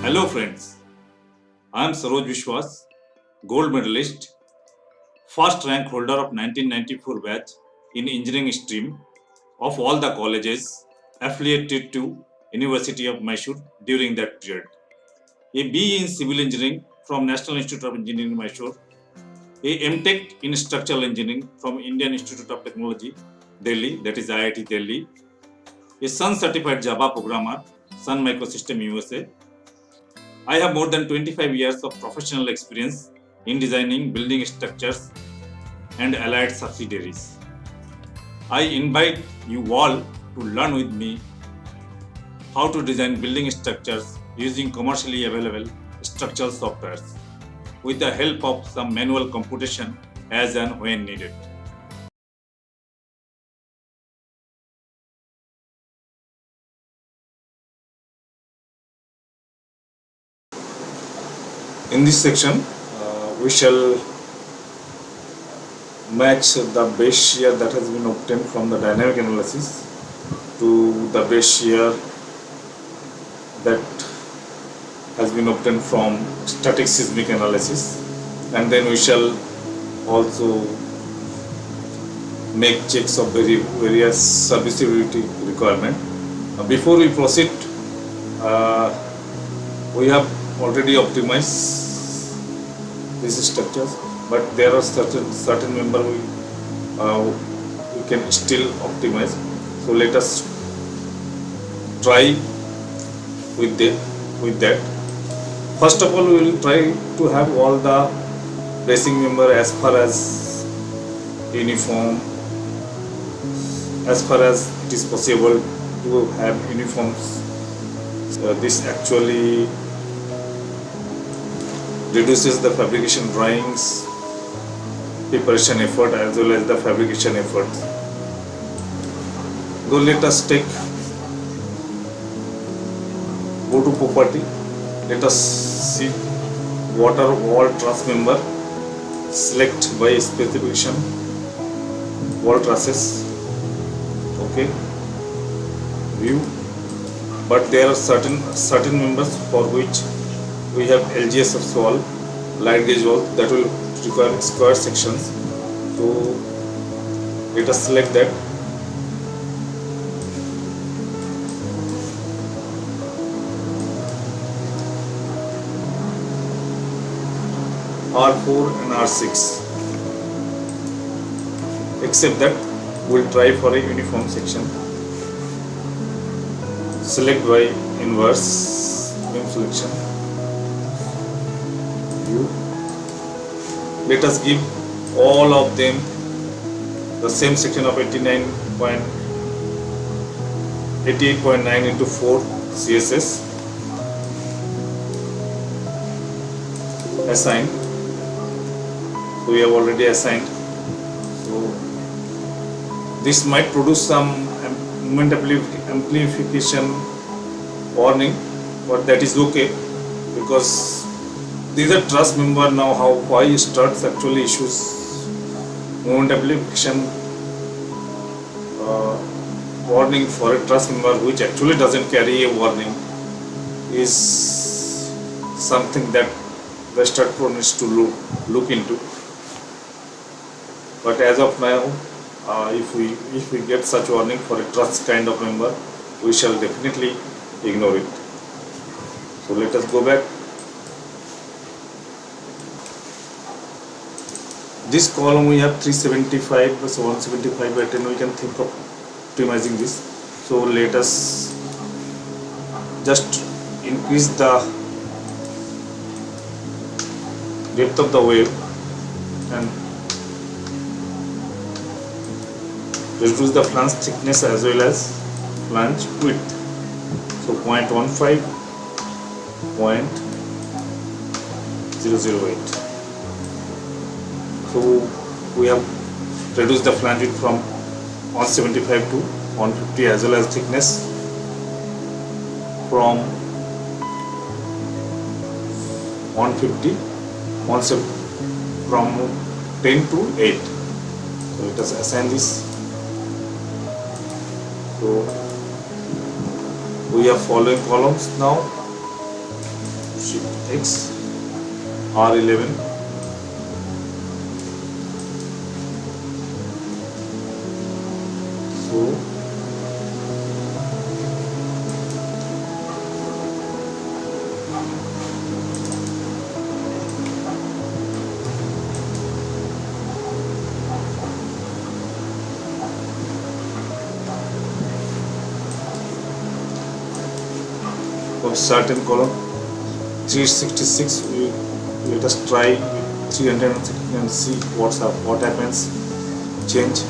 Hello friends, I am Saroj Vishwas, gold medalist, first rank holder of 1994 batch in engineering stream of all the colleges affiliated to University of Mysore during that period. A BE in civil engineering from National Institute of Engineering Mysore, a MTech in structural engineering from Indian Institute of Technology, Delhi, that is IIT Delhi, a Sun certified Java programmer, Sun Microsystem USA. I have more than 25 years of professional experience in designing building structures and allied subsidiaries. I invite you all to learn with me how to design building structures using commercially available structural softwares with the help of some manual computation as and when needed. In this section, we shall match the base shear that has been obtained from the dynamic analysis to the base shear that has been obtained from static seismic analysis, and then we shall also make checks of various serviceability requirement. Before we proceed, we have already optimized these structures, but there are certain member we can still optimize. So let us try with that. First of all, we will try to have all the bracing member as far as uniform, as far as it is possible to have uniforms. This actually reduces the fabrication drawings, preparation effort as well as the fabrication effort. So let us go to property. Let us see water wall truss member. Select by specification wall trusses. Okay. View. But there are certain members for which we have LGS of wall, light gauge wall, that will require square sections. So let us select that. R4 and R6. Except that we will try for a uniform section. Select by inverse beam selection. View. Let us give all of them the same section of 88.9 into 4 CSS. Assign. So we have already assigned. So this might produce some moment amplification warning, but that is okay because these are truss member. Now why struts actually issues moment amplification warning for a truss member which actually doesn't carry a warning is something that the STAAD Pro needs to look into. But as of now, if we get such warning for a truss kind of member, we shall definitely ignore it. So let us go back. This column we have 375 plus 175 by 10. We can think of optimizing this. So let us just increase the depth of the wave and reduce the flange thickness as well as flange width. So 0.15, 0.008. So we have reduced the flange width from 175 to 150 as well as thickness from 150 from 10 to 8. So let us assign this. So we have following columns now. Shift X, R11, so for certain column 366, let us try with 360 and see what happens. Change.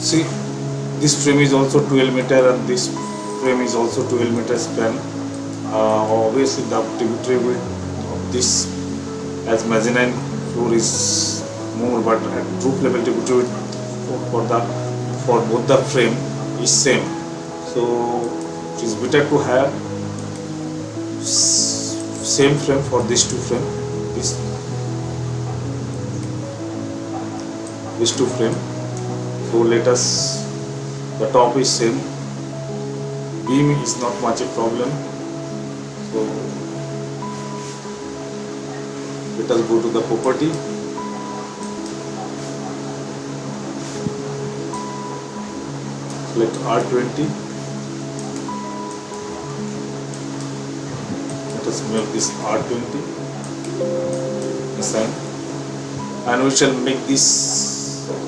See, this frame is also 12 meter and this frame is also 12 meter span. Obviously the tributary width of this as mezzanine floor is more, but at roof level tributary width for both the frame is same. So it is better to have same frame for these two frame. These two frame. So let us, the top is same, beam is not much a problem. So let us go to the property. Select R20. Let us make this R20. Assign. And we shall make this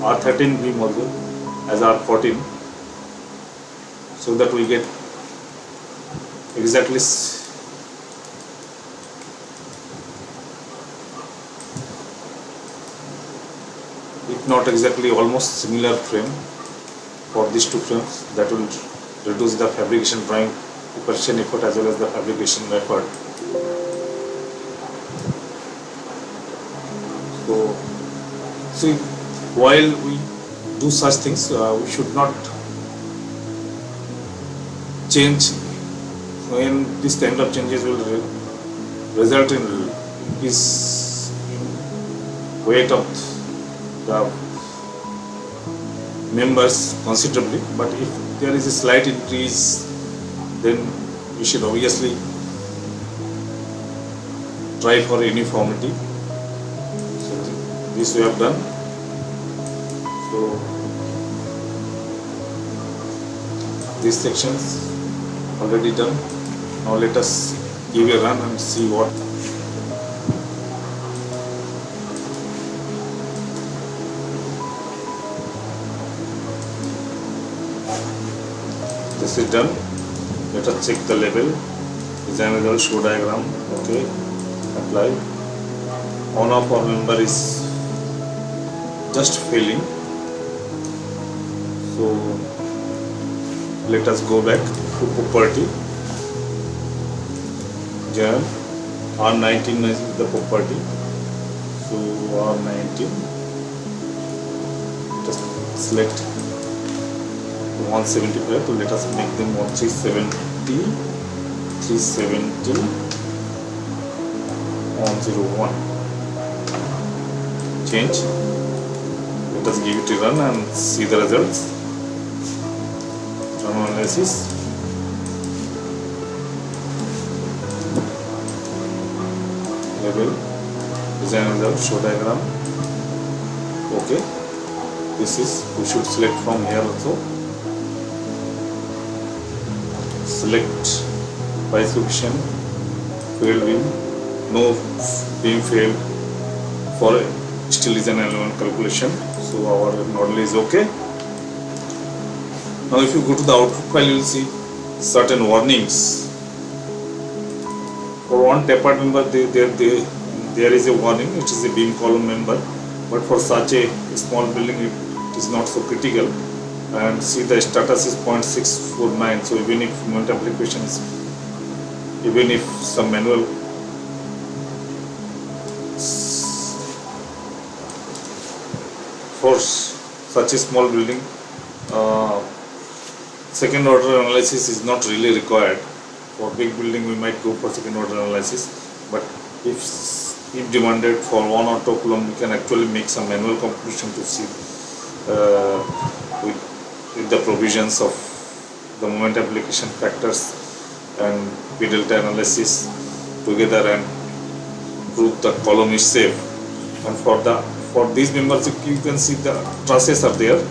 R13 beam also as R14, so that we get exactly if not exactly almost similar frame for these two frames. That will reduce the fabrication drawing preparation effort as well as the fabrication effort. So see, while we do such things, we should not change. When this kind of changes will result in increase in weight of the members considerably, but if there is a slight increase, then we should obviously try for uniformity. So this we have done. So these sections already done. Now let us give a run and see what. This is done. Let us check the level. Design result, show diagram. Okay. Apply. On off our member is just failing. So let us go back to property. General R19 is the property. So R19. Just select 175. So let us make them 370, 101. Change. Let us give it a run and see the results. Run analysis. Level, design result, show diagram. Okay. This is, we should select from here also. Select bisection, failed beam, no beam failed for steel design element calculation. So our model is okay. Now if you go to the output file, you will see certain warnings. For one tapered member, there is a warning, it is a beam column member, but for such a small building it is not so critical. And see, the status is 0.649, so even if moment applications, even if some manual for such a small building, second order analysis is not really required. For big building we might go for second order analysis, but if demanded for 1 or 2 column, we can actually make some manual computation to see with the provisions of the moment application factors and P delta analysis together and prove the column is safe. And for these members, you can see the trusses are there.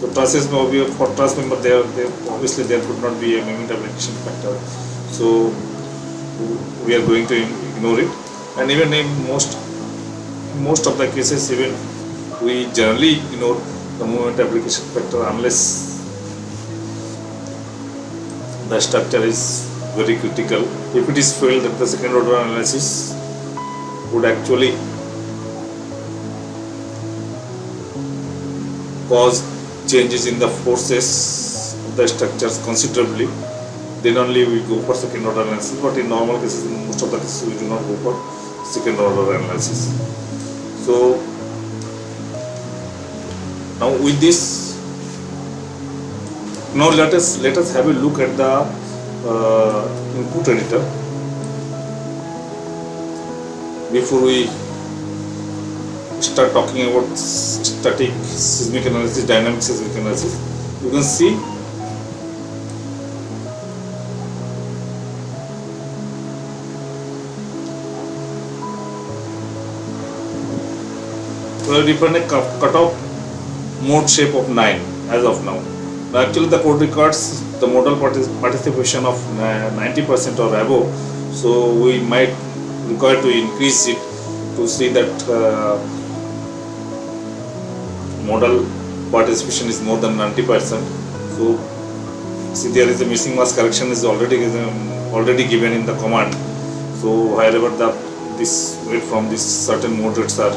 The trusses for truss member there obviously there could not be a moment application factor, so we are going to ignore it. And even in most of the cases, even we generally ignore the moment application factor unless the structure is very critical. If it is felt that the second order analysis would actually cause changes in the forces of the structures considerably, then only we go for second order analysis. But in normal cases, in most of the cases, we do not go for second order analysis. So now with this, now let us have a look at the input editor before we start talking about static seismic analysis, dynamic seismic analysis. You can see we are different a cutoff mode shape of 9 as of now. Now actually the code records the modal participation of 90% or above, so we might require to increase it to see that modal participation is more than 90%. So see, there is a missing mass correction is already given in the command. So wherever this weight from this certain modes are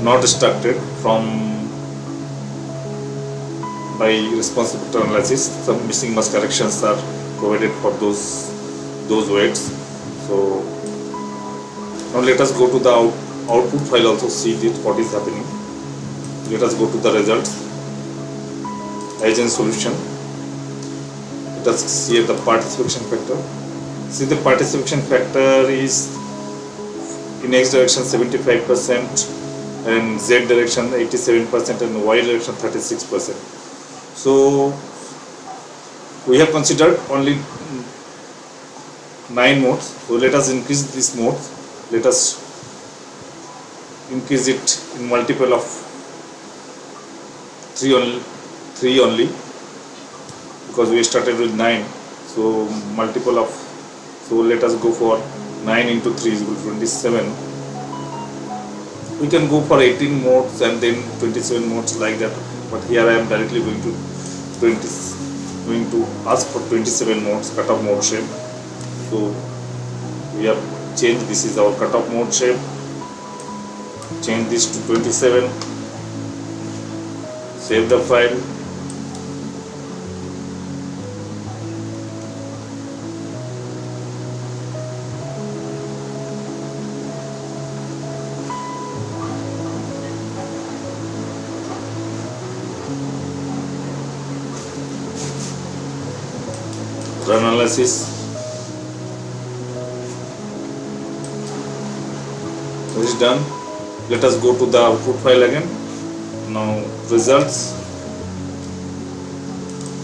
not extracted from by responsible analysis, some missing mass corrections are provided for those weights. So now let us go to the output file, also see what is happening. Let us go to the results, agent solution. Let us see the participation factor. See, the participation factor is in X direction 75% and Z direction 87% and Y direction 36%. So we have considered only 9 modes. So let us increase this mode. Let us increase it in multiple of 3 only, because we started with 9. So multiple of, so let us go for 9 into 3 is equal to 27. We can go for 18 modes and then 27 modes like that, but here I am directly going to ask for 27 modes cutoff mode shape. So we have changed, this is our cutoff mode shape, change this to 27, save the file. Run analysis. This is done. Let us go to the output file again. Now results,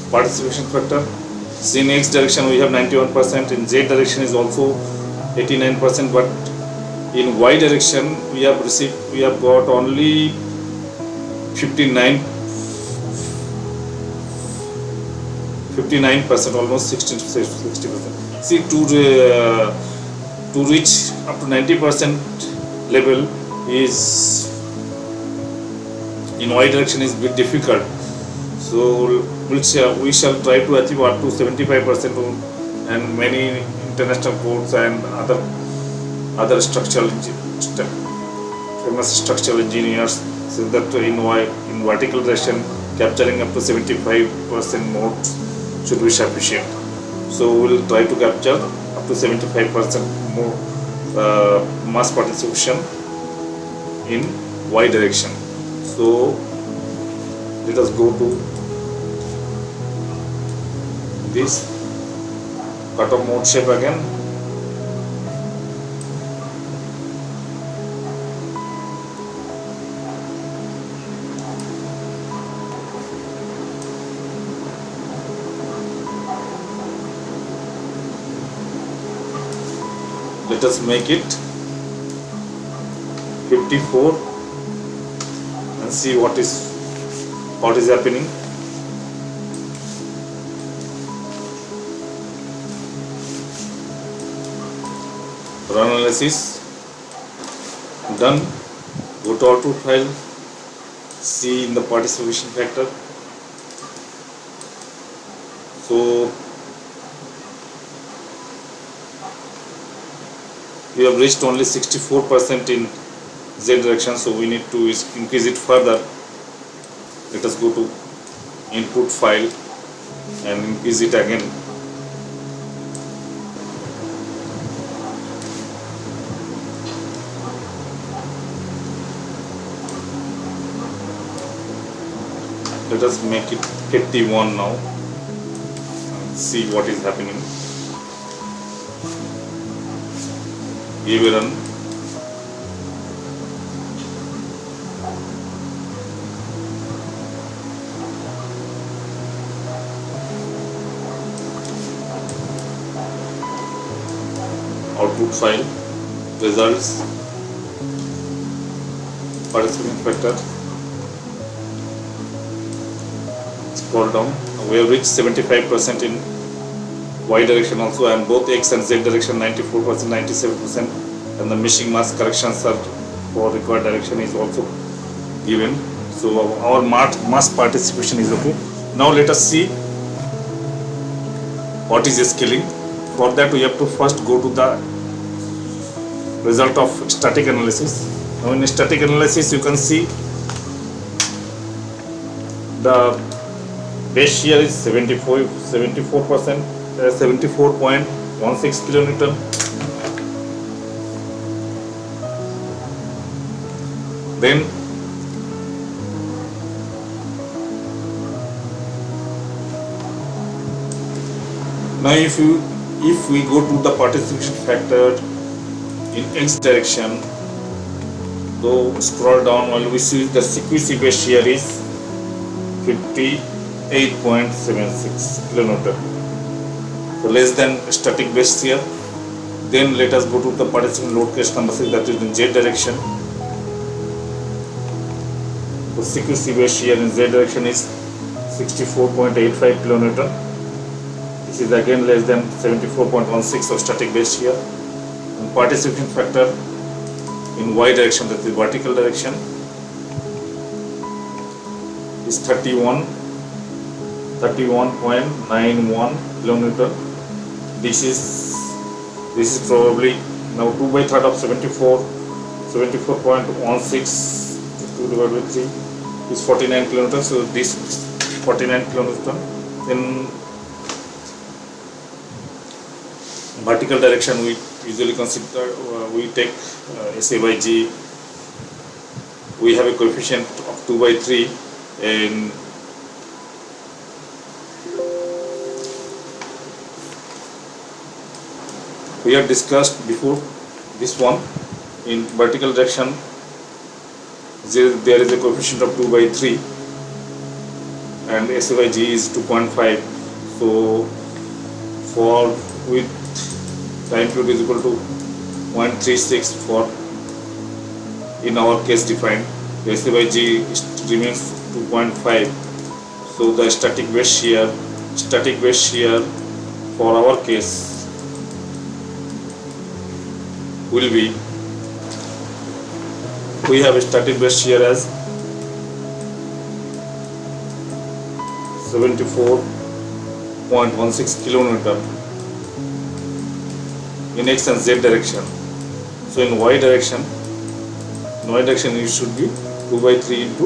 participation factor. See, in X direction we have 91%, in Z direction is also 89%, but in Y direction we have got only 59%, almost 60%. See, to reach up to 90% level is in Y direction is a bit difficult. So we shall try to achieve up to 75%, and many international codes and other famous structural engineers say that in vertical direction capturing up to 75% modes should be sufficient. So we will try to capture up to 75% more mass participation in Y direction. So let us go to this cutoff mode shape again. Let us make it 54 and see what is happening. Run analysis done. Go to output file, see in the participation factor. So we have reached only 64% in Z direction, so we need to increase it further. Let us go to input file and increase it again. Let us make it 51 now and see what is happening. Give a run. Output file, results, participation factor. Scroll down. We have reached 75% in Y direction also, and both X and Z direction 94%, 97%, and the meshing mask corrections are for required direction is also given. So our mass participation is okay. Now let us see what is scaling. For that we have to first go to the result of static analysis. Now in static analysis you can see the base shear is 74%, 74.16 kilonewton. Then now if we go to the participation factor in X direction, so scroll down, while we see the sequence base shear is 58.76 kilonewton, so less than static base shear. Then let us go to the participant load case number 6, that is in Z direction. So sequence base shear in Z direction is 64.85 kilonewton. This is again less than 74.16 of static base shear. And participation factor in Y direction, that is vertical direction, is 31.91 kilonewton. This is probably now 2/3 of 74.16 divided by 3 is 49 kilonewton. So this is 49 kilonewton. In vertical direction we usually consider we take SA by G. We have a coefficient of 2/3, and we have discussed before this one. In vertical direction there is a coefficient of 2/3 and SA by G is 2.5. so for with time period is equal to 0.36 for in our case defined, the SA by G remains 2.5. so the static base shear for our case will be, we have a static base shear as 74.16 kilonewton in X and Z direction. So in Y direction it should be 2/3 into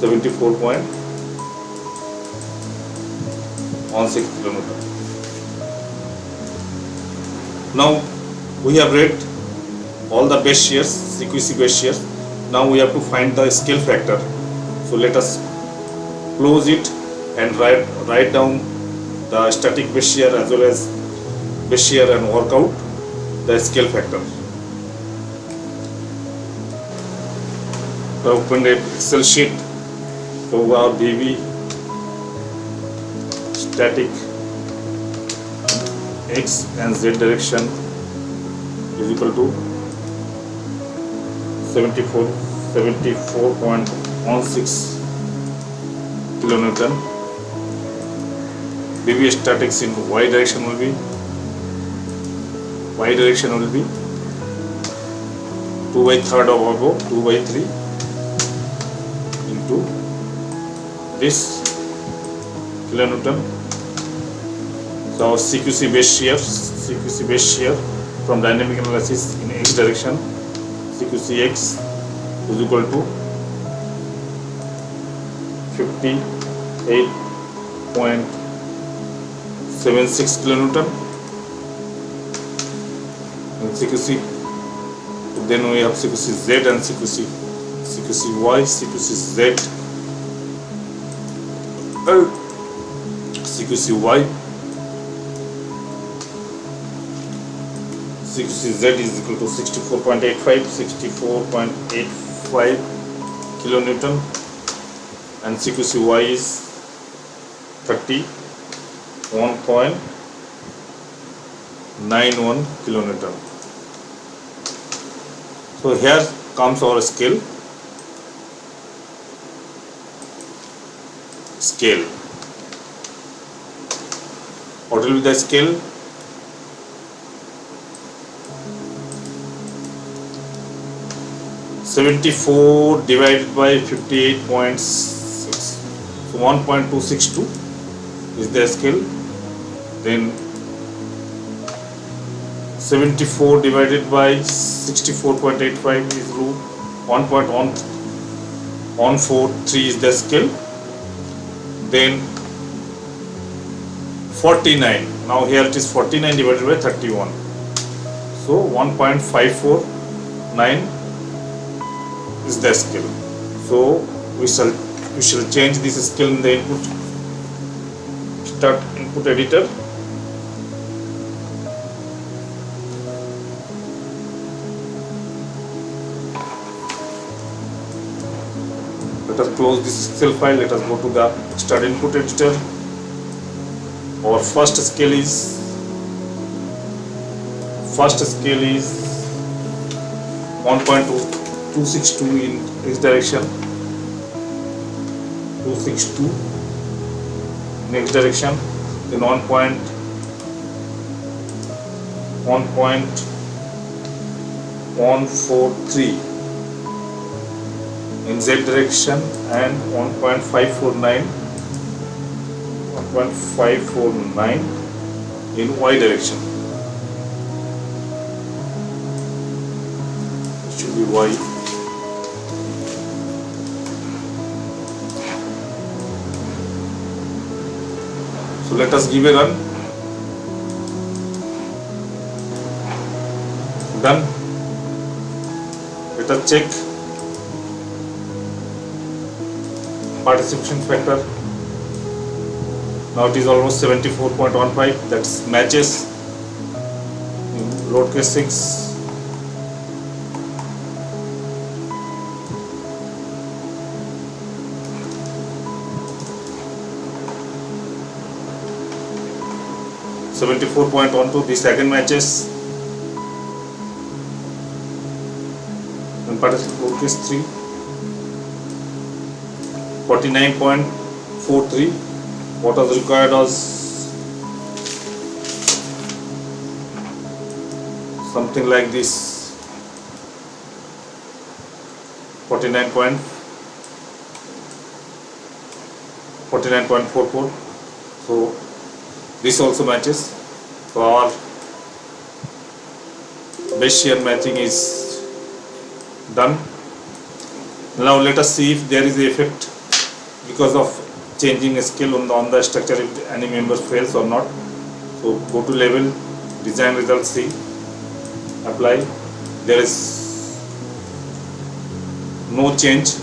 74.16 kilonewton. Now we have read all the base shears, sequence base shears. Now we have to find the scale factor. So let us close it and write down the static base shear as well as base shear and work out the scale factor. So open the Excel sheet. So our BV static X and Z direction is equal to 74.16 kilonewton. BB statics in y direction will be 2/3 of above, 2/3 into this kilonewton. So our CQC base shear from dynamic analysis in x direction, CQC x is equal to 58.76 kilonewton. And CQC, then we have CQC z and CQC y, CQC z, CQC y. CQC z is equal to 64.85 kilonewton, and CQC y is 31.91 kilonewton. So here comes our scale. What will be the scale? (74 divided by 58.6). So 1.262 is the scale. Then 74 divided by 64.85 is 1.143 is the scale. Then 49. Now here it is 49 divided by 31. So 1.549 is the scale. So we shall change this scale in the input. Start input editor. Let us close this Excel file. Let us go to the STAAD input editor. Our first scale is 1.262 in x direction, 262 in x direction. Then 1.143 in z direction, and 1.549 in y direction. It should be y. So let us give a run. Done. Let us check participation factor. Now it is almost 74.15. That matches in load case 6. This again matches. And participation load case 3. 49.43. What was required was something like this, 49.44. So this also matches. So our base shear matching is done. Now let us see if there is an effect because of changing a scale on the structure, if any member fails or not. So go to level, design results, see, apply. There is no change.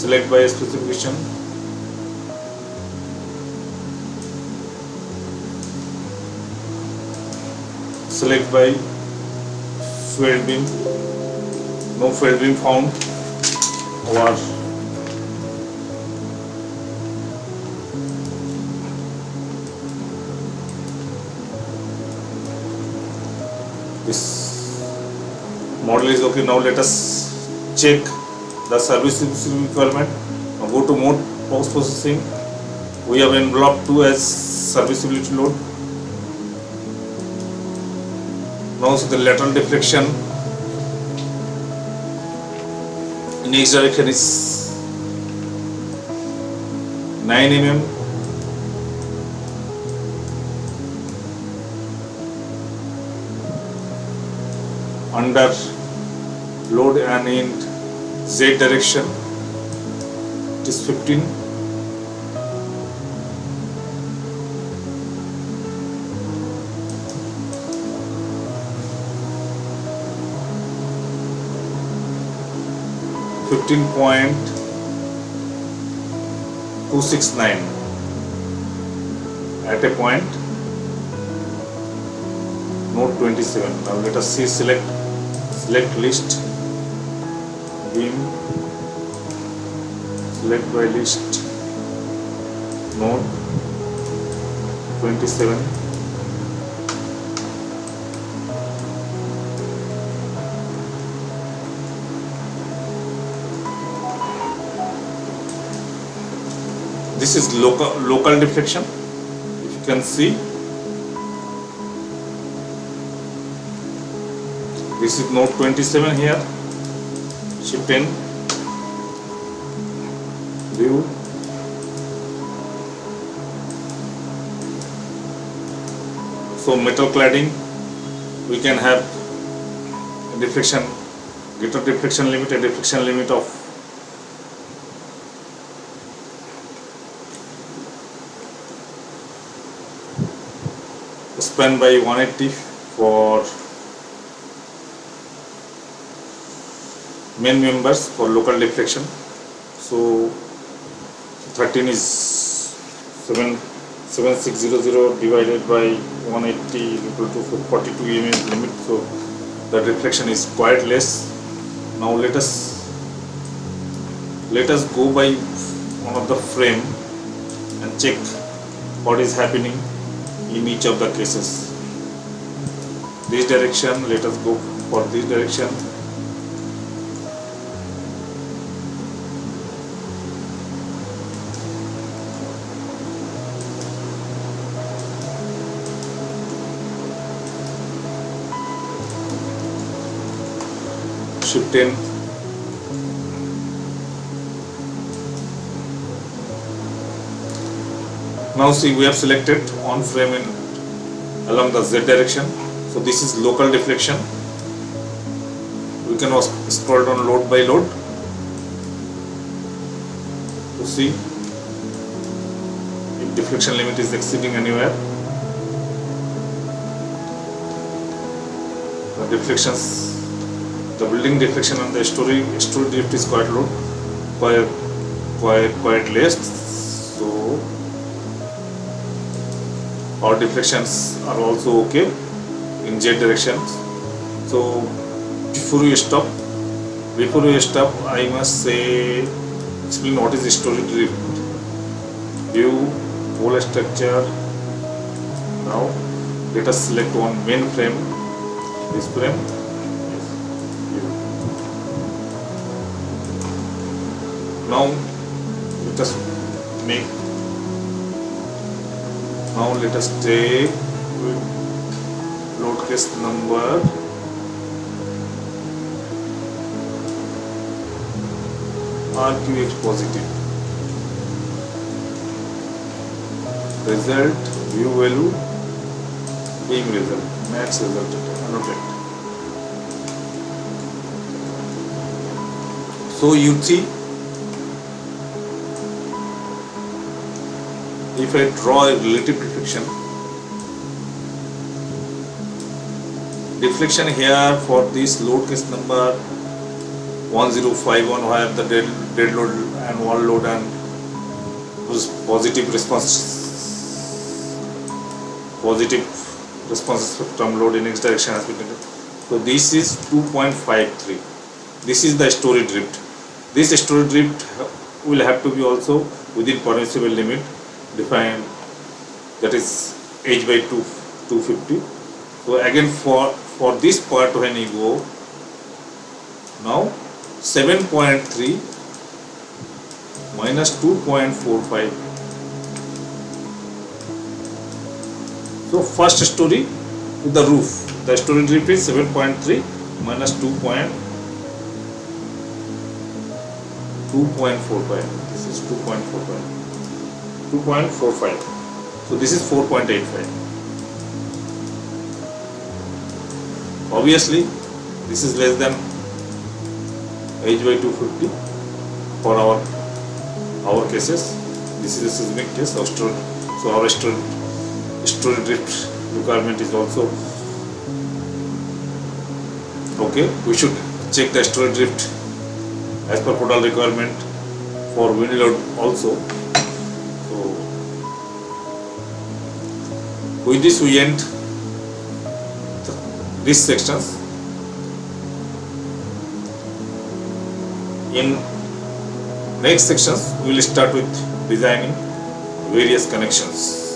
Select by specification. Select by field beam, no field beam found, or This model is okay. Now let us check the serviceability requirement. Now go to mode post processing. We have envelope 2 as serviceability load. Now see the lateral deflection in X direction is 9 mm. Under load and in Z direction it is 15. .269 at a point. Note 27. Now let us see select list, beam, select by list, node 27. This is local deflection. If you can see, this is node 27 here. Shift in, view, so metal cladding we can have deflection, greater deflection limit, a deflection limit of span by 180 for main members for local deflection. So 13 is 7600 divided by 180 equal to 42 mm limit. So the deflection is quite less. Now let us go by one of the frame and check what is happening in each of the cases. This direction, let us go for this direction. Shift in, now see we have selected on frame in along the Z direction. So this is local deflection. We can also scroll down load by load to see if deflection limit is exceeding anywhere. The deflections, the building deflection and the story drift is quite low, quite less. So our deflections are also okay in Z directions. So before we stop, I must say explain what is story drift. View whole structure. Now let us select one main frame. This frame. Now let us make. Now let us take load case number RQX positive. Result, view value, beam result, max result, annotate. So you see, if I draw a relative deflection here for this load case number 1051, where the dead load and wall load and whose positive response from load in X direction has been taken. So this is 2.53. This is the story drift. This story drift will have to be also within permissible limit defined, that is h by 250. So again for for this part when you go now 7.3 minus 2.45. So first story with the roof, the story drift is 7.3 minus 2.45. This is 2.45. 2.45. So this is 4.85. Obviously, this is less than h by 250 for our cases. This is a seismic case. So our story drift requirement is also okay. We should check the story drift as per total requirement for wind load also. So with this we end these sections. In next sections we will start with designing various connections.